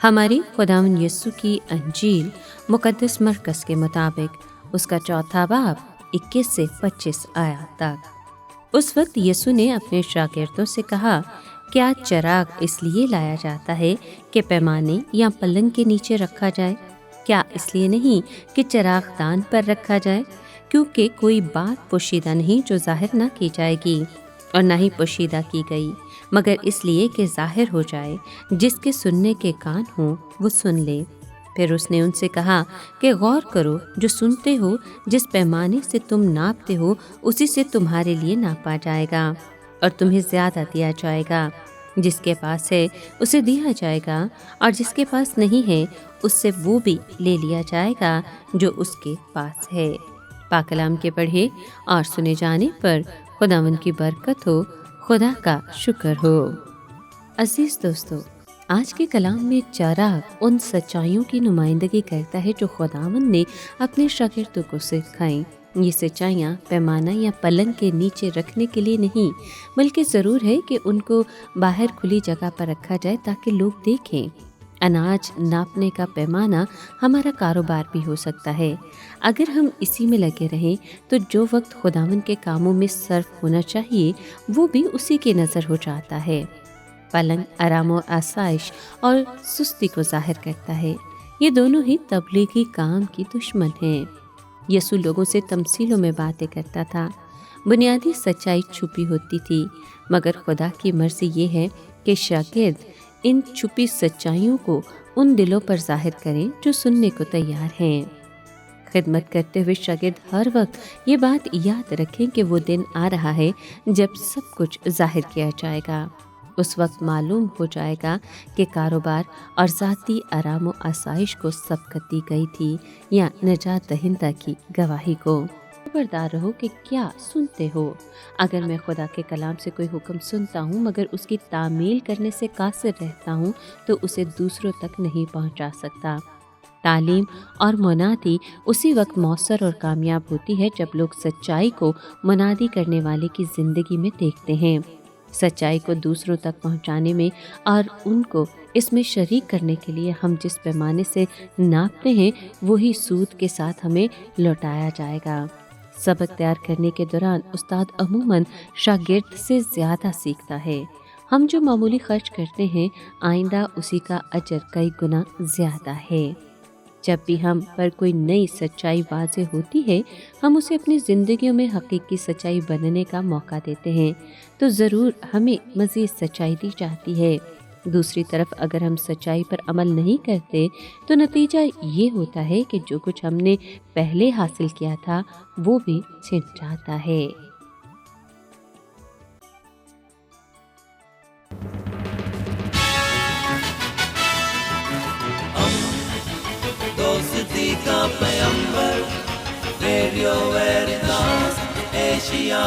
हमारी खुदावंद यीशु की अंजील मुकद्दस मरकस के मुताबिक उसका चौथा बाब 21 से 25 आयत तक। उस वक्त यीशु ने अपने शागिर्दों से कहा, क्या चिराग इसलिए लाया जाता है कि पैमाने या पलंग के नीचे रखा जाए? क्या इसलिए नहीं कि चिराग दान पर रखा जाए? क्योंकि कोई बात पोशीदा नहीं जो जाहिर न की जाएगी, और न ही पोशीदा की गई, मगर इसलिए कि जाहिर हो जाए। जिसके सुनने के कान हो वो सुन ले। फिर उसने उनसे कहा कि गौर करो, जो सुनते हो, जिस पैमाने से तुम नापते हो उसी से तुम्हारे लिए नापा जाएगा और तुम्हें ज़्यादा दिया जाएगा। जिसके पास है उसे दिया जाएगा, और जिसके पास नहीं है उससे वो भी ले लिया जाएगा जो उसके पास है। पाक कलाम के पढ़े और सुने जाने पर खुदावंद की बरकत हो, खुदा का शुक्र हो। अजीज दोस्तों, आज के कलाम में चिराग उन सच्चाइयों की नुमाइंदगी करता है जो खुदावंद ने अपने शागिर्दों को सिखाई। ये सच्चाइयाँ पैमाना या पलंग के नीचे रखने के लिए नहीं, बल्कि ज़रूर है कि उनको बाहर खुली जगह पर रखा जाए ताकि लोग देखें। अनाज नापने का पैमाना हमारा कारोबार भी हो सकता है। अगर हम इसी में लगे रहें तो जो वक्त खुदावंद के कामों में सर्फ होना चाहिए वो भी उसी के नज़र हो जाता है। पलंग आराम और आसाइश और सुस्ती को जाहिर करता है। ये दोनों ही तबलीगी काम की दुश्मन हैं। यीशु लोगों से तमसीलों में बातें करता था। बुनियादी सच्चाई छुपी होती थी, मगर खुदा की मर्जी ये है कि शागिर्द इन छुपी सच्चाइयों को उन दिलों पर जाहिर करें जो सुनने को तैयार हैं। खिदमत करते हुए शागिर्द हर वक्त ये बात याद रखें कि वो दिन आ रहा है जब सब कुछ जाहिर किया जाएगा। उस वक्त मालूम हो जाएगा कि कारोबार और ज़ाती आराम व आसाइश को सबकत दी गई थी या निजात दहिंदा की गवाही को। खबरदार रहो कि क्या सुनते हो। अगर मैं खुदा के कलाम से कोई हुक्म सुनता हूँ मगर उसकी तामील करने से कासिर रहता हूँ तो उसे दूसरों तक नहीं पहुँचा सकता। तालीम और मुनादी उसी वक्त मौसर और कामयाब होती है जब लोग सच्चाई को मुनादी करने वाले की ज़िंदगी में देखते हैं। सच्चाई को दूसरों तक पहुंचाने में और उनको इसमें शरीक करने के लिए हम जिस पैमाने से नापते हैं वही सूद के साथ हमें लौटाया जाएगा। सबक तैयार करने के दौरान उस्ताद अमूमन शागिर्द से ज़्यादा सीखता है। हम जो मामूली खर्च करते हैं आइंदा उसी का अजर कई गुना ज़्यादा है। जब भी हम पर कोई नई सच्चाई वाज़े होती है हम उसे अपनी ज़िंदगियों में हकीकी सच्चाई बनने का मौका देते हैं तो ज़रूर हमें मज़ीद सच्चाई दी जाती है। दूसरी तरफ अगर हम सच्चाई पर अमल नहीं करते तो नतीजा ये होता है कि जो कुछ हमने पहले हासिल किया था वो भी छिन जाता है। दोस्ती का पैगंबर रेडियो वेरितास एशिया।